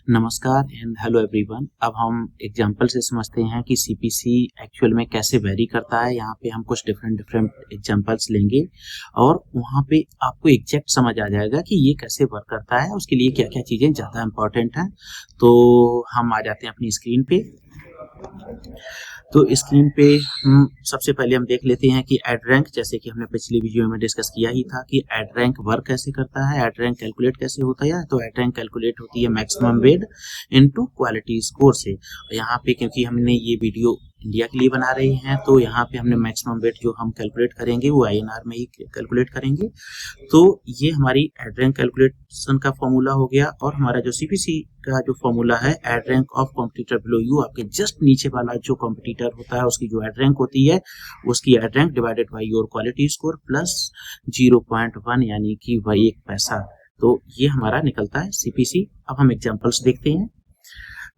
नमस्कार and hello everyone. अब हम एग्जांपल से समझते हैं कि सीपीसी एक्चुअल में कैसे वेरी करता है। यहाँ पे हम कुछ डिफरेंट एग्जांपल्स लेंगे और वहाँ पे आपको एग्जैक्ट समझ आ जाएगा कि ये कैसे वर्क करता है, उसके लिए क्या क्या चीज़ें ज़्यादा इम्पोर्टेंट हैं। तो हम आ जाते हैं अपनी स्क्रीन पे। तो स्क्रीन पे सबसे पहले हम देख लेते हैं कि एड रैंक, जैसे कि हमने पिछली वीडियो में डिस्कस किया ही था कि एड रैंक वर्क कैसे करता है, एड रैंक कैलकुलेट कैसे होता है। तो एड रैंक कैलकुलेट होती है maximum weight into quality score से। यहाँ पे क्योंकि हमने ये वीडियो इंडिया के लिए बना रहे हैं तो यहाँ पे हमने मैक्सिमम वेट जो हम कैलकुलेट करेंगे वो आईएनआर में ही कैलकुलेट करेंगे। तो ये हमारी एड रैंक कैलकुलेशन का फॉर्मूला हो गया। और हमारा जो सीपीसी का जो फॉर्मूला है, add rank of competitor below you, आपके जस्ट नीचे वाला जो कॉम्पिटिटर होता है उसकी जो एड रैंक होती है उसकी ad rank divided by your quality score plus 0.1 यानी कि वही 1 पैसा। तो ये हमारा निकलता है सीपीसी। अब हम एग्जांपल्स देखते हैं।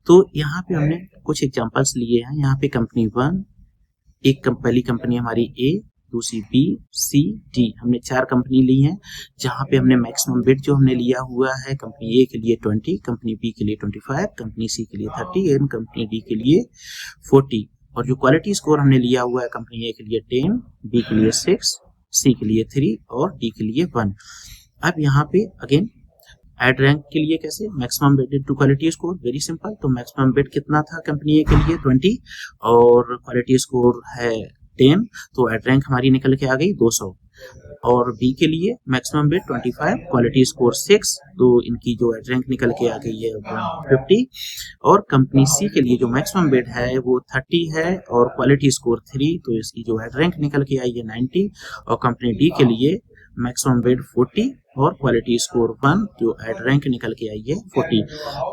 तो यहाँ पे हमने कुछ एग्जांपल्स लिए हैं। यहाँ पे कंपनी 1, पहली कंपनी हमारी ए, दूसरी बी, सी, डी, हमने 4 कंपनी ली हैं। जहाँ पे हमने मैक्सिमम बिड जो हमने लिया हुआ है कंपनी ए के लिए 20, कंपनी बी के लिए 25, कंपनी सी के लिए 30 एंड कंपनी डी के लिए 40। और जो क्वालिटी स्कोर हमने लिया हुआ है कंपनी ए के लिए 10, बी के लिए 6, सी के लिए 3 और डी के लिए 1। अब यहाँ पे अगेन एड रैंक के लिए कैसे, maximum bid to quality score, very simple. तो मैक्सिमम बिड कितना था कंपनी ए के लिए 20 और क्वालिटी स्कोर है 10, तो एड रैंक हमारी निकल के आ गई 200। और बी के लिए मैक्सिमम बिड 25, क्वालिटी स्कोर 6, तो इनकी जो एड रैंक निकल के आ गई है 150। और कंपनी सी के लिए जो मैक्सिमम बिड है वो 30 है और क्वालिटी स्कोर 3, तो इसकी जो एड रैंक निकल के आई है 90। और कंपनी डी के लिए मैक्सिमम बिड 40 और क्वालिटी स्कोर 1, जो एड रैंक निकल के आई है 40।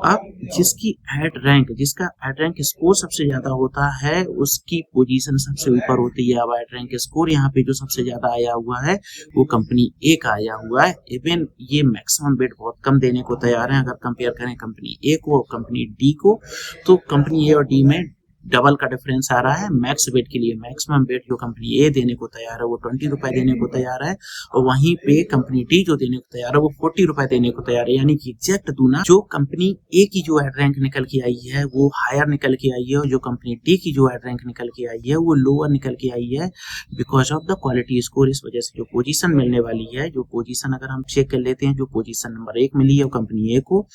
अब जिसका एड रैंक स्कोर सबसे ज्यादा होता है उसकी पोजीशन सबसे ऊपर होती है। अब एड रैंक स्कोर यहाँ पे जो सबसे ज्यादा आया हुआ है वो कंपनी ए का आया हुआ है। इवन ये मैक्सिमम बिड बहुत कम देने को तैयार है। अगर कंपेयर करें कंपनी ए को और कंपनी डी को, तो कंपनी ए और डी में डबल का डिफरेंस आ रहा है। मैक्स बिड के लिए मैक्सिमम बिड जो कंपनी ए देने को तैयार है वो 20 रुपए देने को तैयार है और वहीं पे कंपनी डी जो देने को तैयार है वो 40 रुपए देने को तैयार है। यानी कि एग्जैक्ट दूना, जो कंपनी ए की जो एड रैंक निकल के आई है वो हायर निकल के आई है और जो कंपनी डी की जो एड रैंक निकल के आई है वो लोअर निकल के आई है because of the quality score. इस वजह से जो पोजीशन मिलने वाली है, जो पोजीशन अगर हम चेक कर लेते हैं, जो पोजीशन नंबर 1 मिली है कंपनी ए को,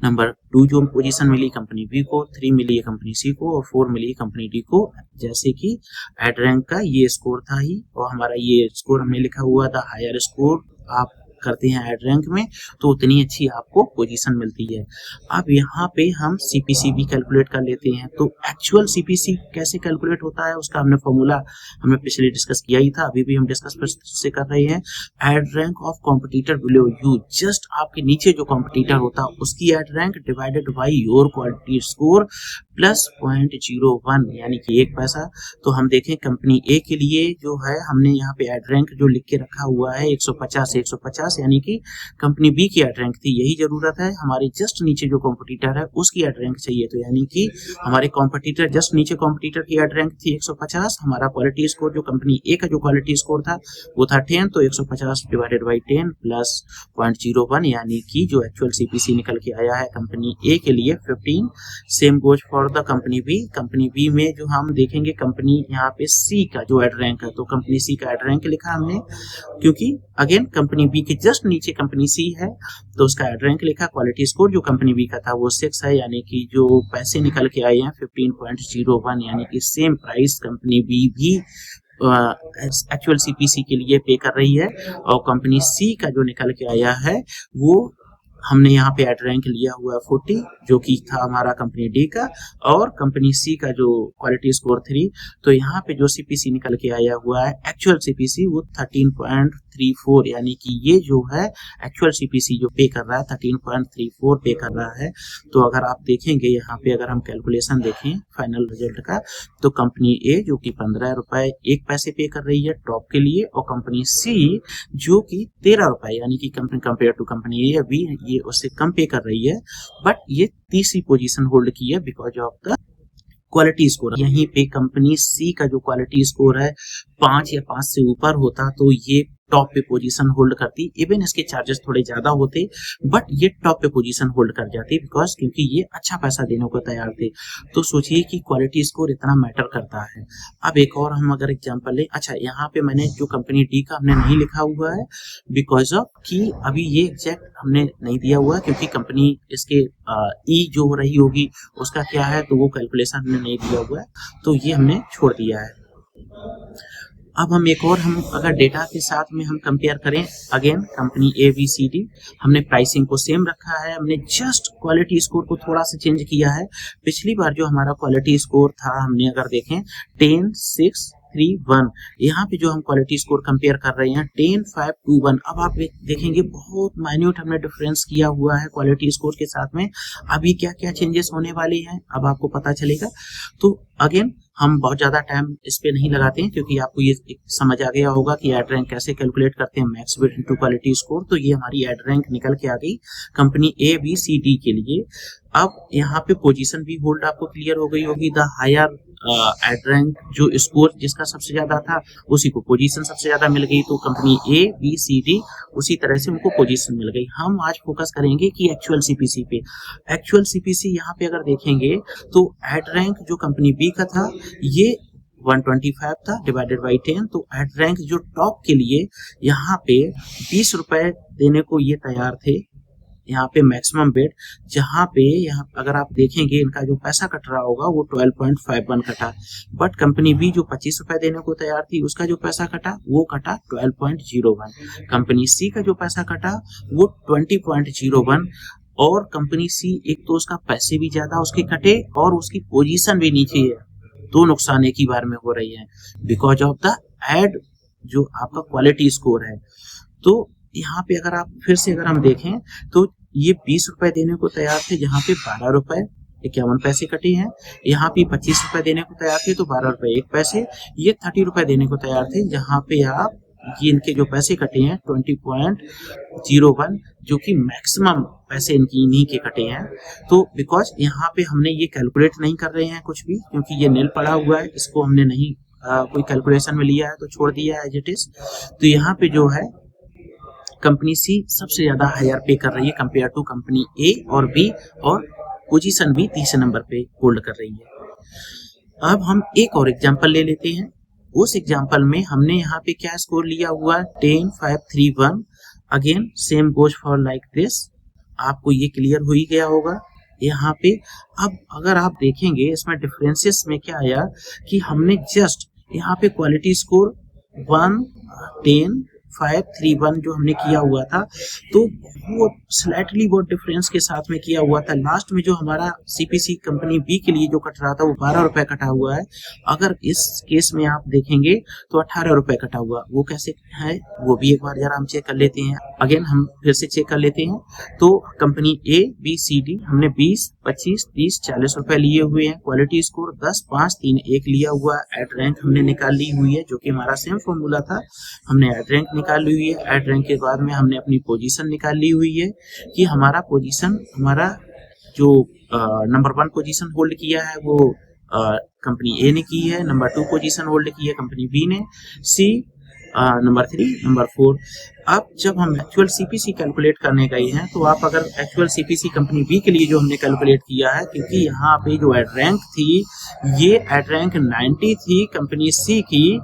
नंबर 2 जो पोजीशन मिली कंपनी बी को, 3 मिली है कंपनी सी को और 4 मिली है कंपनी डी को। जैसे कि एड रैंक का ये स्कोर था ही और हमारा ये स्कोर हमने लिखा हुआ था, हायर स्कोर आप करते हैं एड रैंक में तो उतनी अच्छी आपको पोजीशन मिलती है। अब यहाँ पे हम सीपीसी भी कैलकुलेट कर लेते हैं। तो एक्चुअल सीपीसी कैसे कैलकुलेट होता है उसका हमने फॉर्मूला हमने पिछले डिस्कस किया ही था, अभी भी हम डिस्कस से कर रहे हैं। Add rank of competitor below you, just आपके नीचे जो कॉम्पिटिटर होता है उसकी ad rank divided by your quality score plus 0.01 यानी कि 1 पैसा। तो हम देखें कंपनी ए के लिए जो है हमने यहाँ पे एड रैंक जो लिख के रखा हुआ है 150 यानी कि कंपनी बी की एड रैंक थी, यही जरूरत है। हमारे जस्ट नीचे जो कॉम्पिटिटर है उसकी एड रैंक चाहिए, तो यानी कि हमारे कॉम्पिटिटर जस्ट नीचे कॉम्पिटिटर की एड रैंक थी 150। हमारा क्वालिटी स्कोर जो कंपनी ए का जो क्वालिटी स्कोर था वो था 10, तो 150 डिवाइडेड बाई 10 प्लस 0.01 यानी कि जो एक्चुअल सीपीसी निकल के आया है कंपनी ए के लिए 15। Same goes for the company B. Company B में जो हम देखेंगे कंपनी यहाँ पे सी का जो एड रैंक है, तो कंपनी सी का एड रैंक लिखा हमने क्योंकि अगेन कंपनी बी के जस्ट नीचे कंपनी सी है तो उसका एड रैंक लिखा। क्वालिटी स्कोर जो कंपनी बी का था वो 6 है यानी कि जो पैसे निकल के आए हैं 15.01 यानी कि सेम प्राइस कंपनी बी भी एक्चुअल सीपीसी के लिए पे कर रही है। और कंपनी सी का जो निकल के आया है वो हमने यहाँ पे एड रैंक लिया हुआ है 40 जो कि था हमारा कंपनी डी का, और कंपनी सी का जो क्वालिटी स्कोर 3, तो यहाँ पे जो सीपीसी निकल के आया हुआ है एक्चुअल सीपीसी वो 13.34 यानी कि ये जो है एक्चुअल सीपीसी जो पे कर रहा है 13.34 पे कर रहा है। तो अगर आप देखेंगे यहाँ पे अगर हम कैलकुलेशन देखें फाइनल रिजल्ट का, तो कंपनी ए जो कि 15 रुपए 1 पैसे पे कर रही है टॉप के लिए और कंपनी सी जो कि 13 रुपए यानी कि company compare to company A B ये उससे कम पे कर रही है, बट ये तीसरी पोजीशन होल्ड की है because of the quality score. यहीं पे कंपनी सी का जो क्वालिटी स्कोर है 5 या 5 से ऊपर होता तो ये टॉप पे पोजीशन होल्ड करती। इवन इसके चार्जेस थोड़े ज्यादा होते, बट ये टॉप पे पोजीशन होल्ड कर जाती बिकॉज क्योंकि ये अच्छा पैसा देने को तैयार थे। तो सोचिए कि क्वालिटी स्कोर इतना मैटर करता है। अब एक और हम अगर एग्जांपल लें, अच्छा यहाँ पे मैंने जो कंपनी डी का हमने नहीं लिखा हुआ है बिकॉज ऑफ कि अभी ये एग्जैक्ट हमने नहीं दिया हुआ है, क्योंकि कंपनी इसके ई जो हो रही होगी उसका क्या है, तो वो कैलकुलेशन हमने नहीं दिया हुआ है, तो ये हमने छोड़ दिया है। अब हम एक और हम अगर डेटा के साथ में हम कंपेयर करें, again company A B C D, हमने प्राइसिंग को सेम रखा है, हमने जस्ट क्वालिटी स्कोर को थोड़ा सा चेंज किया है। पिछली बार जो हमारा क्वालिटी स्कोर था, हमने अगर देखें 10, 6, 3, 1, यहाँ पे जो हम क्वालिटी स्कोर कंपेयर कर रहे हैं 10, 5, 2, 1। अब आप देखेंगे बहुत माइन्यूट हमने डिफरेंस किया हुआ है क्वालिटी स्कोर के साथ में। अभी क्या क्या चेंजेस होने वाले हैं अब आपको पता चलेगा। तो अगेन हम बहुत ज्यादा टाइम इस पे नहीं लगाते हैं, क्योंकि आपको ये समझ आ गया होगा कि एड रैंक कैसे कैलकुलेट करते हैं, max bid into quality score. तो ये हमारी एड रैंक निकल के आ गई company A B C D के लिए। अब यहाँ पे पोजीशन भी होल्ड आपको क्लियर हो गई होगी। द हायर एड रैंक जो स्कोर जिसका सबसे ज्यादा था उसी को पोजीशन सबसे ज्यादा मिल गई, तो company A B C D उसी तरह से उनको पोजीशन मिल गई। हम आज फोकस करेंगे कि एक्चुअल सीपीसी पे। एक्चुअल सीपीसी यहाँ पे अगर देखेंगे तो एड रैंक जो कंपनी बी का था ये 125 था डिवाइडेड बाई 10। तो एड रैंक जो टॉप के लिए यहाँ पे 20 रुपए देने को ये तैयार थे, यहाँ पे मैक्सिमम बिड, जहाँ पे यहाँ अगर आप देखेंगे इनका जो पैसा कट रहा होगा वो 12.51 कटा। बट कंपनी बी जो 25 रुपए देने को तैयार थी उसका जो पैसा कटा वो कटा 12.01। कंपनी सी का जो पैसा कटा वो 20.01। और कंपनी सी एक तो उसका पैसे भी ज्यादा उसके कटे और उसकी पोजीशन भी नीचे है। दो नुकसान एक ही बार में हो रही है बिकॉज ऑफ द एड जो आपका क्वालिटी स्कोर है। तो यहाँ पे अगर आप फिर से अगर हम देखें तो ये 20 रुपए देने को तैयार थे, जहाँ पे 12 रुपए 51 पैसे कटे हैं। यहाँ पे 25 रुपए देने को तैयार थे तो 12 रुपए 1 पैसे। ये 30 रुपए देने को तैयार थे, जहाँ पे आप ये इनके जो पैसे कटे हैं 20.01, जो कि मैक्सिमम पैसे इनकी इन्हीं के कटे हैं। तो बिकॉज यहाँ पे हमने ये कैलकुलेट नहीं कर रहे हैं कुछ भी, क्योंकि ये नील पड़ा हुआ है, इसको हमने नहीं कोई कैलकुलेशन में लिया है तो छोड़ दिया है एज इट इज। तो यहाँ पे जो है कंपनी सी सबसे ज्यादा हायर पे कर रही है कंपेयर टू कंपनी ए और बी, और पोजीशन भी तीसरे नंबर पे होल्ड कर रही है। अब हम एक और एग्जांपल ले लेते हैं। उस एग्जांपल में हमने यहाँ पे क्या स्कोर लिया हुआ 10, 5, 3, 1। Again same goes for like this. आपको ये क्लियर हो ही गया होगा यहाँ पे। अब अगर आप देखेंगे इसमें डिफरेंसेस में क्या आया कि हमने जस्ट यहाँ पे क्वालिटी स्कोर 1, 10, 5, 3, 1 जो हमने किया हुआ था, तो वो स्लाइटली बहुत डिफरेंस के साथ में किया हुआ था। लास्ट में जो हमारा सीपीसी कंपनी बी के लिए जो कट रहा था वो 12 रुपए कटा हुआ है। अगर इस केस में आप देखेंगे तो 18 रुपए कटा हुआ, वो कैसे है वो भी एक बार जरा हम चेक कर लेते हैं। अगेन हम फिर से चेक कर लेते हैं। तो company A B C D हमने 20, 25, 30, 40 रुपए लिए हुए हैं। क्वालिटी स्कोर 10, 5, 3, 1 लिया हुआ। एड रैंक हमने निकाल ली हुई है, जो कि हमारा सेम फॉर्मूला था। हमने एड रैंक निकाल ली हुई है। एड रैंक के बाद में हमने अपनी पोजीशन निकाल ली हुई है कि हमारा पोजीशन, हमारा जो नंबर 1 पोजीशन होल्ड किया है वो कंपनी ए ने की है, नंबर 2 पोजीशन होल्ड की है कंपनी बी ने, सी नंबर 3, नंबर 4। अब जब हम एक्चुअल सीपीसी कैलकुलेट करने गए हैं तो आप अगर एक्चुअल सीपीसी कंपनी बी के लिए जो हमने कैलकुलेट किया है, क्योंकि यहाँ पे जो एड रैंक थी ये एड रैंक 90 थी कंपनी सी की,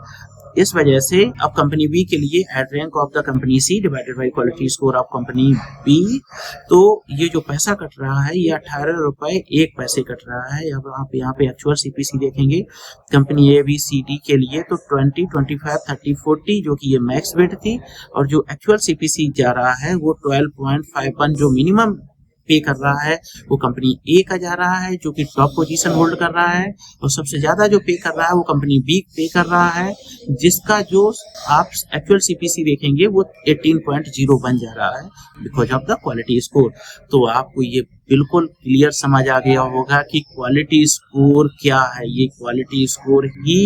इस वजह से अब कंपनी बी के लिए ad rank of the company C divided by quality score of company B, तो ये जो पैसा कट रहा है ये 18 रुपए 1 पैसे कट रहा है। अब आप यहाँ पे एक्चुअल सीपीसी देखेंगे company A B C D के लिए तो 20, 25, 30, 40 जो कि ये मैक्स बिड थी, और जो एक्चुअल सीपीसी जा रहा है वो 12.51 जो मिनिमम पे कर रहा है वो कंपनी ए का जा रहा है, जो कि टॉप पोजीशन होल्ड कर रहा है। और सबसे ज्यादा जो पे कर रहा है वो कंपनी बी पे कर रहा है, जिसका जो आप एक्चुअल सीपीसी देखेंगे वो 18.01 जा रहा है because of the quality score. तो आपको ये बिल्कुल क्लियर समझ आ गया होगा कि क्वालिटी स्कोर क्या है। ये क्वालिटी स्कोर ही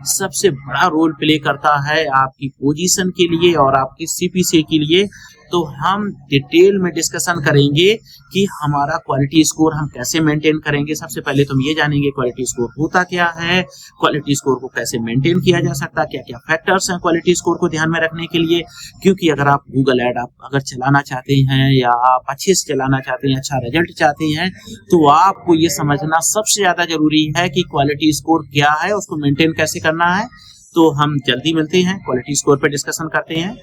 सबसे बड़ा रोल प्ले करता है आपकी पोजीशन के लिए और आपकी सीपीसी के लिए। तो हम डिटेल में डिस्कशन करेंगे कि हमारा क्वालिटी स्कोर हम कैसे मेंटेन करेंगे। सबसे पहले तो हम ये जानेंगे क्वालिटी स्कोर होता क्या है, क्वालिटी स्कोर को कैसे मेंटेन किया जा सकता है, क्या क्या फैक्टर्स हैं क्वालिटी स्कोर को ध्यान में रखने के लिए। क्योंकि अगर आप गूगल ऐड आप अगर चलाना चाहते हैं या आप अच्छे से चलाना चाहते हैं, अच्छा रिजल्ट चाहते हैं, तो आपको ये समझना सबसे ज्यादा जरूरी है कि क्वालिटी स्कोर क्या है, उसको मेंटेन कैसे करना है। तो हम जल्दी मिलते हैं, क्वालिटी स्कोर पर डिस्कशन करते हैं।